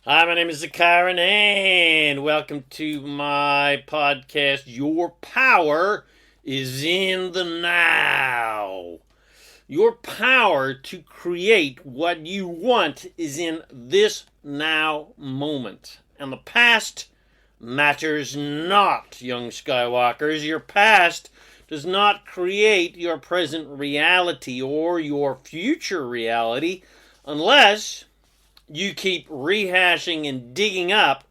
Hi, my name is ZaKaiRan, and welcome to my podcast, Your Power is in the Now. Your power to create what you want is in this now moment. And the past matters not, young Skywalkers. Your past does not create your present reality or your future reality unless you keep rehashing and digging up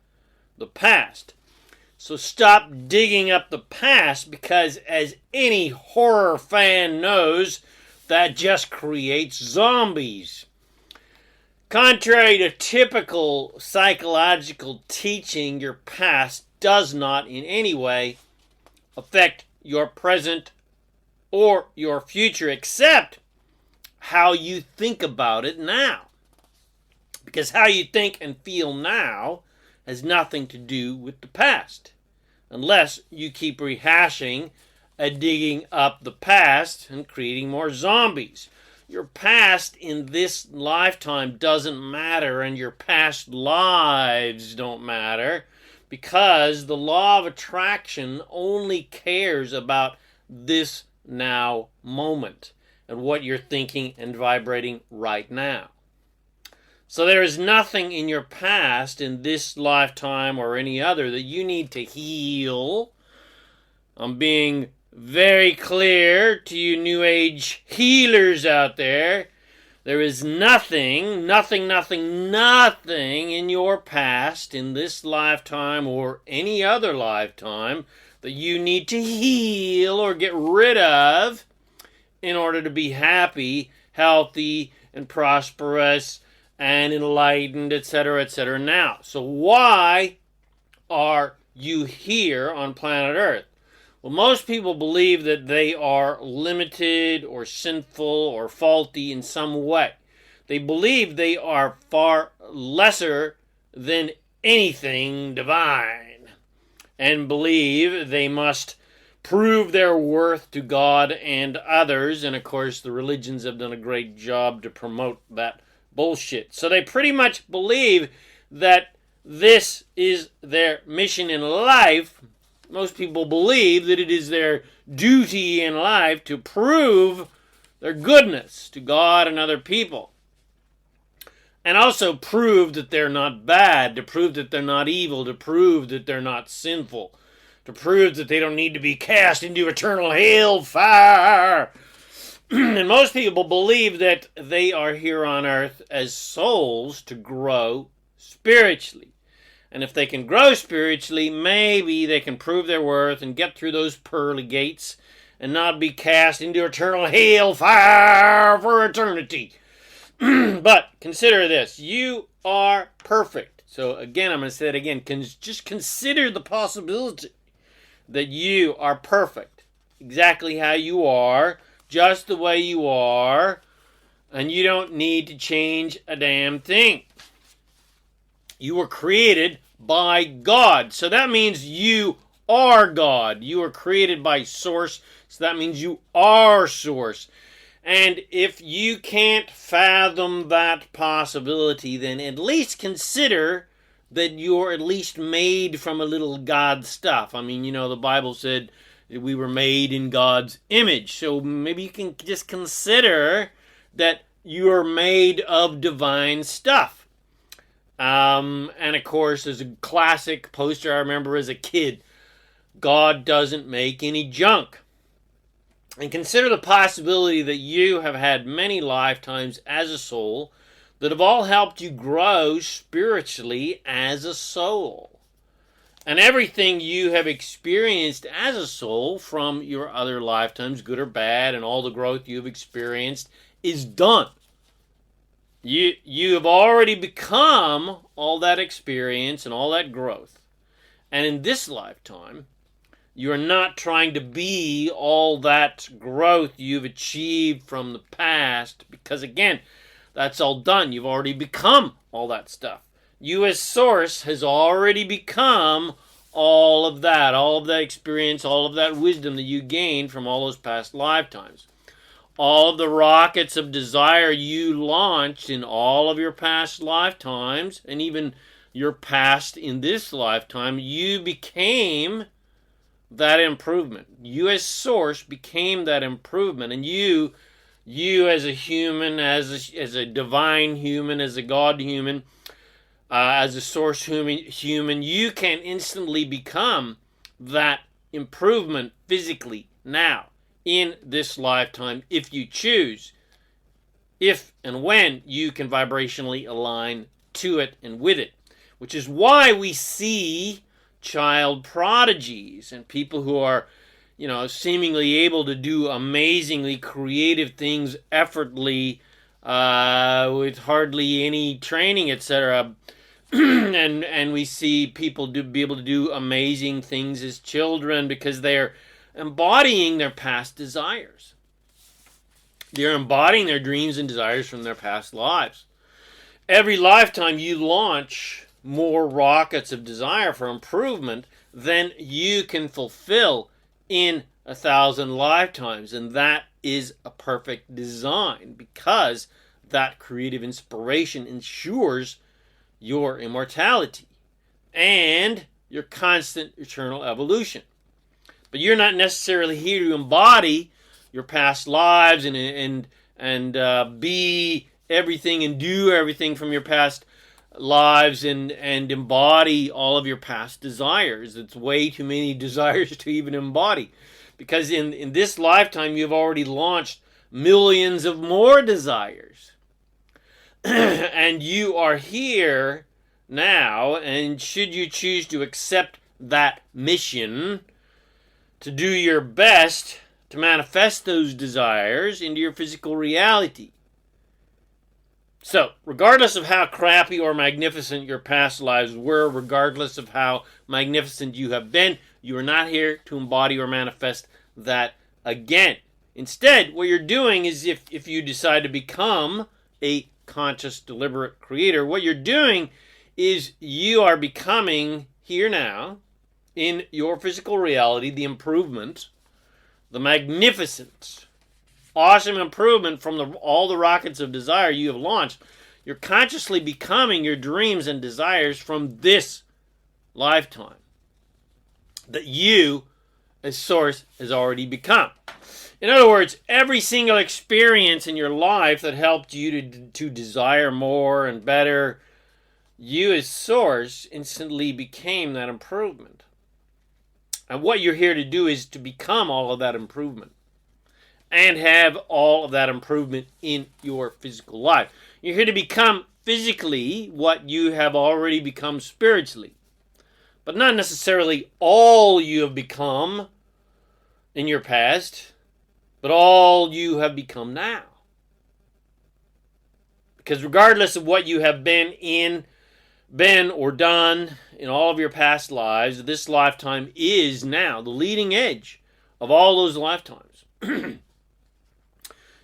the past. So stop digging up the past because, as any horror fan knows, that just creates zombies. Contrary to typical psychological teaching, your past does not in any way affect your present or your future except how you think about it now. Because how you think and feel now has nothing to do with the past. Unless you keep rehashing and digging up the past and creating more zombies. Your past in this lifetime doesn't matter, and your past lives don't matter, because the law of attraction only cares about this now moment and what you're thinking and vibrating right now. So there is nothing in your past, in this lifetime or any other, that you need to heal. I'm being very clear to you New Age healers out there. There is nothing in your past, in this lifetime or any other lifetime, that you need to heal or get rid of in order to be happy, healthy, and prosperous, and enlightened, etc. now. So why are you here on planet Earth? Well, most people believe that they are limited or sinful or faulty in some way. They believe they are far lesser than anything divine, and believe they must prove their worth to God and others. And of course, the religions have done a great job to promote that bullshit. So they pretty much believe that this is their mission in life. Most people believe that it is their duty in life to prove their goodness to God and other people. And also prove that they're not bad, to prove that they're not evil, to prove that they're not sinful, to prove that they don't need to be cast into eternal hellfire. And most people believe that they are here on earth as souls to grow spiritually. And if they can grow spiritually, maybe they can prove their worth and get through those pearly gates and not be cast into eternal hellfire for eternity. But consider this. You are perfect. So again, I'm going to say it again. Just consider the possibility that you are perfect. Exactly how you are. Just the way you are, and you don't need to change a damn thing. You were created by God, so that means you are God. You were created by Source, so that means you are Source. And if you can't fathom that possibility, then at least consider that you're at least made from a little God stuff. I mean, the Bible said we were made in God's image. So maybe you can just consider that you are made of divine stuff. And of course, there's a classic poster I remember as a kid. God doesn't make any junk. And consider the possibility that you have had many lifetimes as a soul that have all helped you grow spiritually as a soul. And everything you have experienced as a soul from your other lifetimes, good or bad, and all the growth you've experienced is done. You have already become all that experience and all that growth. And in this lifetime, you're not trying to be all that growth you've achieved from the past, because again, that's all done. You've already become all that stuff. You as Source has already become all of that experience, all of that wisdom that you gained from all those past lifetimes. All of the rockets of desire you launched in all of your past lifetimes, and even your past in this lifetime, you became that improvement. You as source became that improvement, and you as a human, as a divine human, as a God human, as a source human, you can instantly become that improvement physically now in this lifetime if you choose, if and when you can vibrationally align to it and with it, which is why we see child prodigies and people who are, seemingly able to do amazingly creative things effortlessly, with hardly any training, etc. and we see people be able to do amazing things as children because they're embodying their past desires. They're embodying their dreams and desires from their past lives. Every lifetime you launch more rockets of desire for improvement than you can fulfill in 1,000 lifetimes. And that is a perfect design because that creative inspiration ensures your immortality and your constant eternal evolution. But you're not necessarily here to embody your past lives and be everything and do everything from your past lives and embody all of your past desires. It's way too many desires to even embody, because in this lifetime you've already launched millions of more desires. And you are here now, and should you choose to accept that mission to do your best to manifest those desires into your physical reality. So, regardless of how crappy or magnificent your past lives were, regardless of how magnificent you have been, you are not here to embody or manifest that again. Instead, what you're doing is, if you decide to become a conscious, deliberate creator, what you're doing is you are becoming here now, in your physical reality, the improvement, the magnificent, awesome improvement from all the rockets of desire you have launched. You're consciously becoming your dreams and desires from this lifetime that you, as source, has already become. In other words, every single experience in your life that helped you to desire more and better, you as source instantly became that improvement. And what you're here to do is to become all of that improvement and have all of that improvement in your physical life. You're here to become physically what you have already become spiritually, but not necessarily all you have become in your past, but all you have become now. Because regardless of what you have been or done in all of your past lives, this lifetime is now the leading edge of all those lifetimes.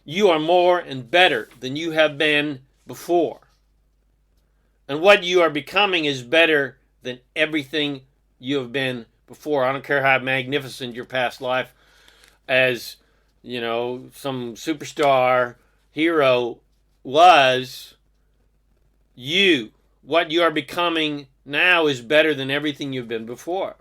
You are more and better than you have been before. And what you are becoming is better than everything you have been before. I don't care how magnificent your past life as, some superstar hero was. What you are becoming now is better than everything you've been before.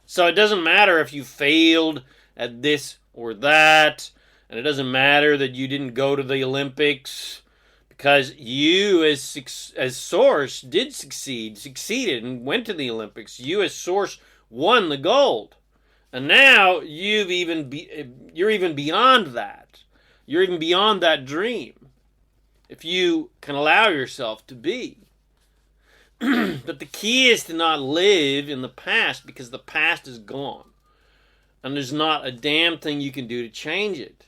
So it doesn't matter if you failed at this or that, and it doesn't matter that you didn't go to the Olympics, because you as source did succeeded and went to the Olympics. You as source won the gold. And now you're even beyond that. You're even beyond that dream, if you can allow yourself to be. But the key is to not live in the past, because the past is gone. And there's not a damn thing you can do to change it.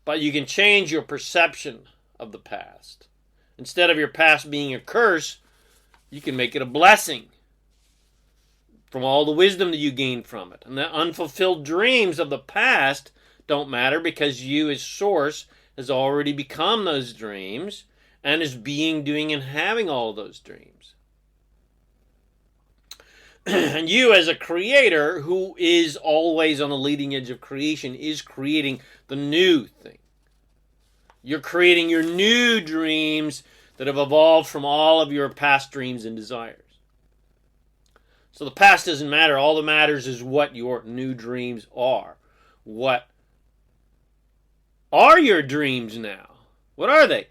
But you can change your perception of the past. Instead of your past being a curse, you can make it a blessing from all the wisdom that you gain from it. And the unfulfilled dreams of the past don't matter, because you as source has already become those dreams and is being, doing, and having all those dreams. And you as a creator who is always on the leading edge of creation is creating the new thing. You're creating your new dreams that have evolved from all of your past dreams and desires. So the past doesn't matter. All that matters is what your new dreams are. What are your dreams now? What are they?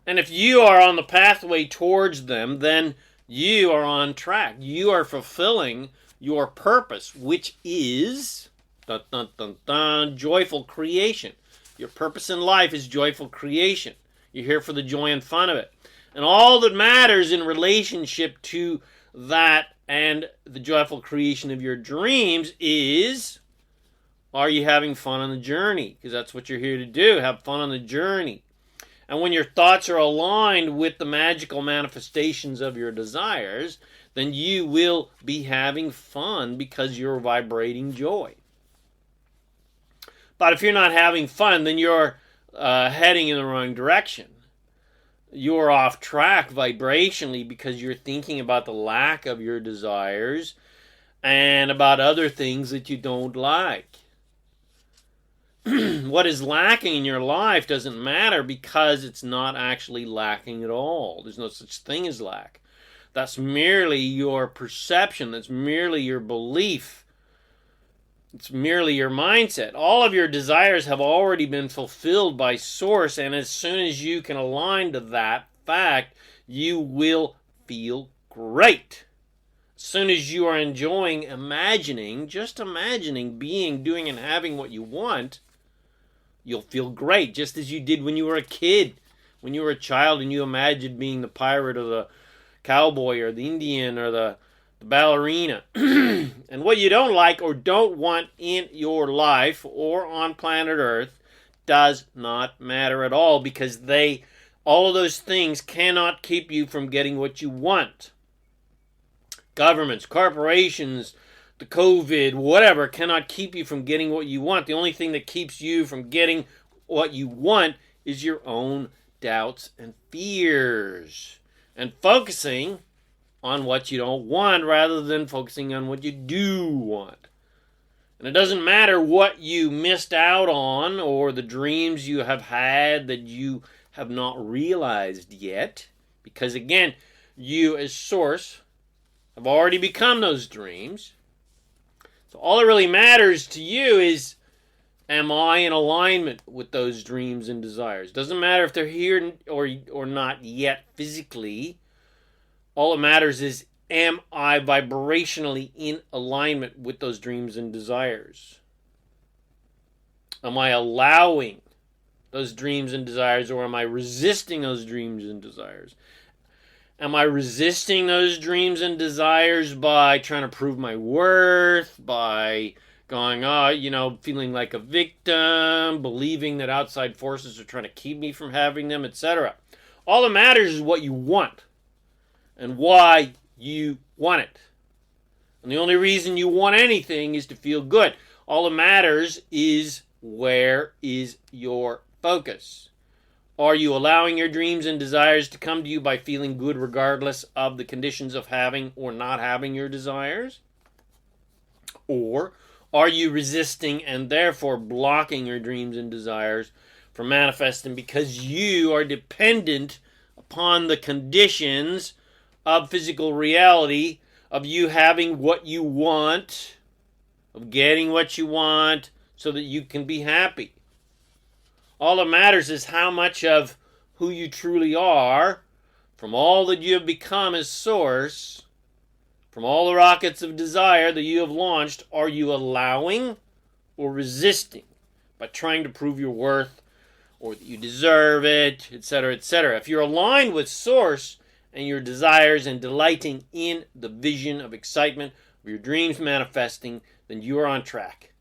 And if you are on the pathway towards them, then you are on track. You are fulfilling your purpose, which is dun, dun, dun, dun, joyful creation. Your purpose in life is joyful creation. You're here for the joy and fun of it. And all that matters in relationship to that and the joyful creation of your dreams is, are you having fun on the journey? Because that's what you're here to do, have fun on the journey. And when your thoughts are aligned with the magical manifestations of your desires, then you will be having fun because you're vibrating joy. But if you're not having fun, then you're heading in the wrong direction. You're off track vibrationally because you're thinking about the lack of your desires and about other things that you don't like. What is lacking in your life doesn't matter because it's not actually lacking at all. There's no such thing as lack. That's merely your perception. That's merely your belief. It's merely your mindset. All of your desires have already been fulfilled by Source, and as soon as you can align to that fact, you will feel great. As soon as you are enjoying imagining, just imagining being, doing, and having what you want, you'll feel great, just as you did when you were a kid, when you were a child and you imagined being the pirate or the cowboy or the Indian or the ballerina. And what you don't like or don't want in your life or on planet Earth does not matter at all, because all of those things cannot keep you from getting what you want. Governments, corporations, the COVID, whatever, cannot keep you from getting what you want. The only thing that keeps you from getting what you want is your own doubts and fears. And focusing on what you don't want rather than focusing on what you do want. And it doesn't matter what you missed out on or the dreams you have had that you have not realized yet. Because again, you as Source have already become those dreams. So all that really matters to you is, am I in alignment with those dreams and desires? Doesn't matter if they're here or not yet physically. All that matters is, am I vibrationally in alignment with those dreams and desires? Am I allowing those dreams and desires, or am I resisting those dreams and desires? Am I resisting those dreams and desires by trying to prove my worth, by going, feeling like a victim, believing that outside forces are trying to keep me from having them, etc.? All that matters is what you want and why you want it. And the only reason you want anything is to feel good. All that matters is, where is your focus? Are you allowing your dreams and desires to come to you by feeling good regardless of the conditions of having or not having your desires? Or are you resisting and therefore blocking your dreams and desires from manifesting because you are dependent upon the conditions of physical reality, of you having what you want, of getting what you want so that you can be happy? All that matters is how much of who you truly are, from all that you have become as Source, from all the rockets of desire that you have launched, are you allowing or resisting by trying to prove your worth or that you deserve it, etc., etc.? If you're aligned with Source and your desires and delighting in the vision of excitement of your dreams manifesting, then you are on track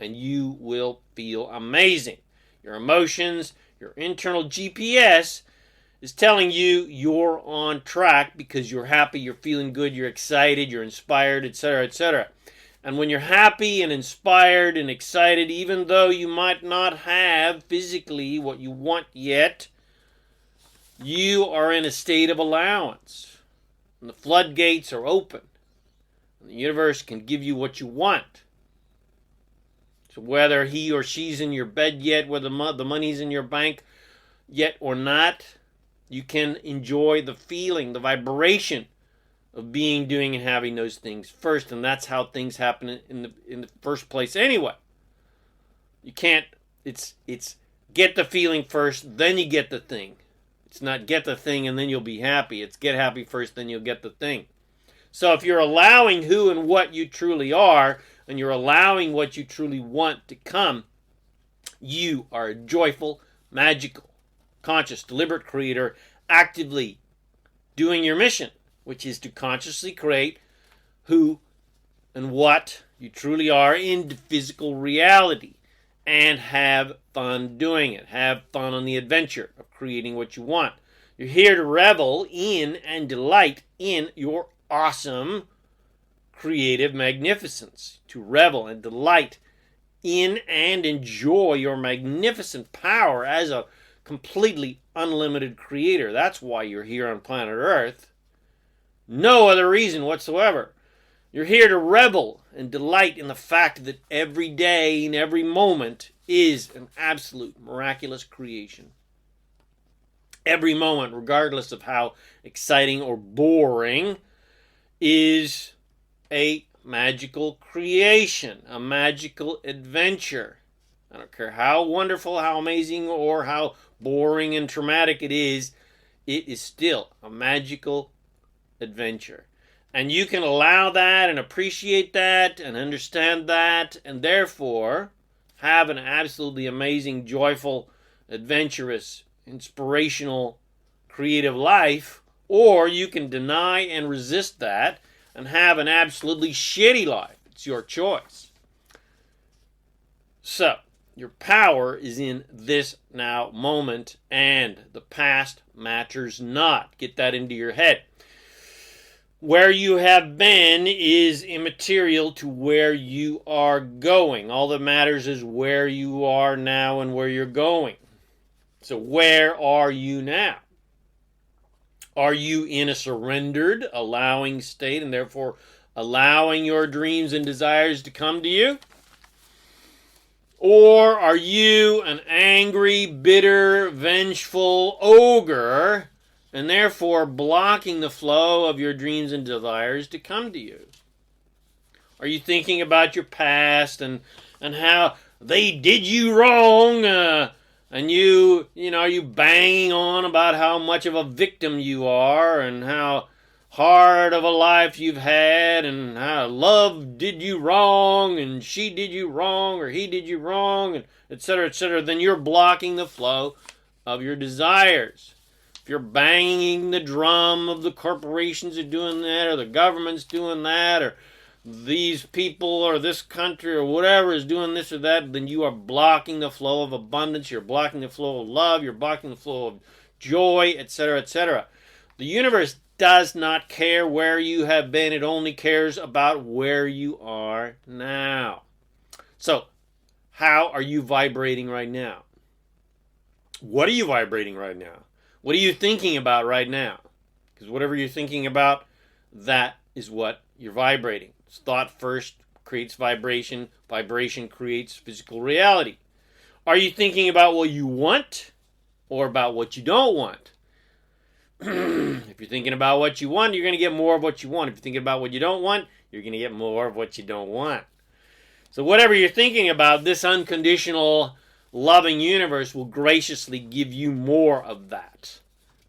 and you will feel amazing. Your emotions, your internal GPS is telling you you're on track because you're happy, you're feeling good, you're excited, you're inspired, etc., etc. And when you're happy and inspired and excited, even though you might not have physically what you want yet, you are in a state of allowance. And the floodgates are open. And the universe can give you what you want. So whether he or she's in your bed yet, whether the money's in your bank yet or not, you can enjoy the feeling, the vibration of being, doing, and having those things first. And that's how things happen in the first place anyway. You can't, it's get the feeling first, then you get the thing. It's not get the thing and then you'll be happy. It's get happy first, then you'll get the thing. So if you're allowing who and what you truly are, and you're allowing what you truly want to come, you are a joyful, magical, conscious, deliberate creator, actively doing your mission, which is to consciously create who and what you truly are in physical reality, and have fun doing it. Have fun on the adventure of creating what you want. You're here to revel in and delight in your awesome creative magnificence. To revel and delight in and enjoy your magnificent power as a completely unlimited creator. That's why you're here on planet Earth. No other reason whatsoever. You're here to revel and delight in the fact that every day and every moment is an absolute miraculous creation. Every moment, regardless of how exciting or boring, is a magical creation, a magical adventure. I don't care how wonderful, how amazing, or how boring and traumatic it is still a magical adventure. And you can allow that and appreciate that and understand that, and therefore have an absolutely amazing, joyful, adventurous, inspirational, creative life, or you can deny and resist that and have an absolutely shitty life. It's your choice. So, your power is in this now moment, and the past matters not. Get that into your head. Where you have been is immaterial to where you are going. All that matters is where you are now and where you're going. So where are you now? Are you in a surrendered, allowing state, and therefore allowing your dreams and desires to come to you? Or are you an angry, bitter, vengeful ogre, and therefore blocking the flow of your dreams and desires to come to you? Are you thinking about your past and how they did you wrong, and you banging on about how much of a victim you are, and how hard of a life you've had, and how love did you wrong, and she did you wrong, or he did you wrong, and etc., etc., then you're blocking the flow of your desires. If you're banging the drum of the corporations are doing that, or the government's doing that, or these people or this country or whatever is doing this or that, then you are blocking the flow of abundance, you're blocking the flow of love, you're blocking the flow of joy, etc., etc. The universe does not care where you have been. It only cares about where you are now. So, how are you vibrating right now? What are you vibrating right now? What are you thinking about right now? Because whatever you're thinking about, that is what you're vibrating. Thought first creates vibration. Vibration creates physical reality. Are you thinking about what you want or about what you don't want? If you're thinking about what you want, you're going to get more of what you want. If you're thinking about what you don't want, you're going to get more of what you don't want. So whatever you're thinking about, this unconditional, loving universe will graciously give you more of that.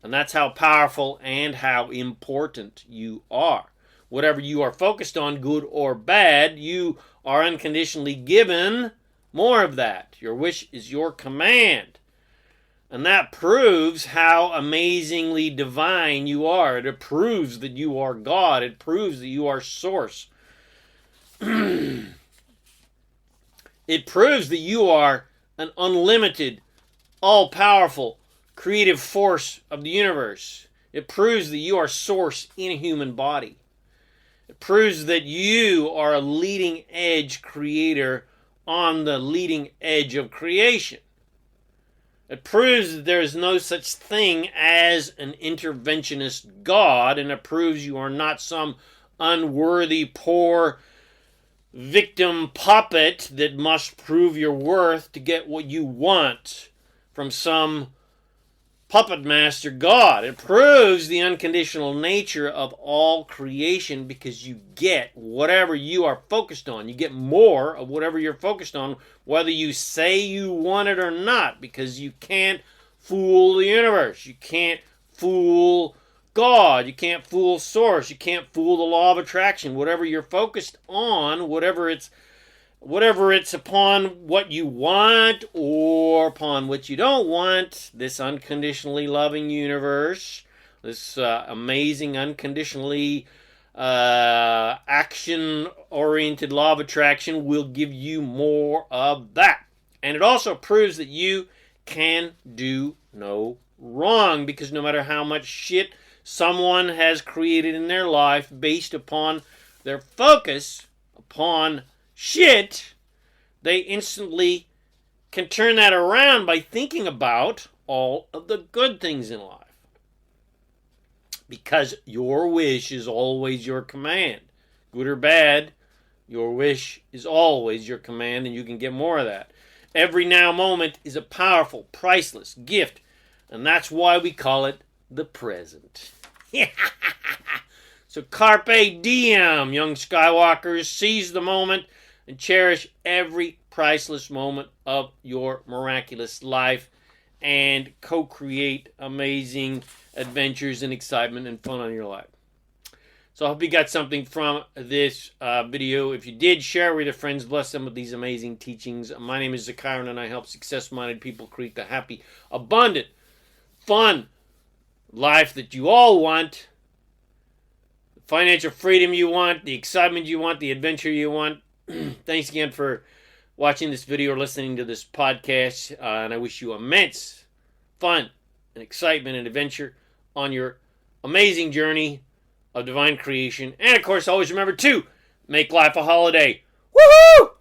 And that's how powerful and how important you are. Whatever you are focused on, good or bad, you are unconditionally given more of that. Your wish is your command. And that proves how amazingly divine you are. It proves that you are God. It proves that you are Source. It proves that you are an unlimited, all-powerful, creative force of the universe. It proves that you are Source in a human body. It proves that you are a leading edge creator on the leading edge of creation. It proves that there is no such thing as an interventionist God, and it proves you are not some unworthy, poor victim puppet that must prove your worth to get what you want from some puppet master God. It proves the unconditional nature of all creation because you get whatever you are focused on. You get more of whatever you're focused on, whether you say you want it or not, because you can't fool the universe. You can't fool God. You can't fool Source. You can't fool the law of attraction. Whatever you're focused on, whatever it's upon what you want or upon what you don't want, this unconditionally loving universe, this amazing unconditionally action-oriented law of attraction will give you more of that. And it also proves that you can do no wrong, because no matter how much shit someone has created in their life based upon their focus upon shit, they instantly can turn that around by thinking about all of the good things in life. Because your wish is always your command. Good or bad, your wish is always your command, and you can get more of that. Every now moment is a powerful, priceless gift, and that's why we call it the present. So carpe diem, young Skywalkers. Seize the moment and cherish every priceless moment of your miraculous life and co-create amazing adventures and excitement and fun on your life. So I hope you got something from this video. If you did, share with your friends. Bless them with these amazing teachings. My name is ZaKaiRan, and I help success-minded people create the happy, abundant, fun life that you all want. The financial freedom you want, the excitement you want, the adventure you want. Thanks again for watching this video or listening to this podcast, and I wish you immense fun and excitement and adventure on your amazing journey of divine creation. And of course, always remember to make life a holiday. Woohoo!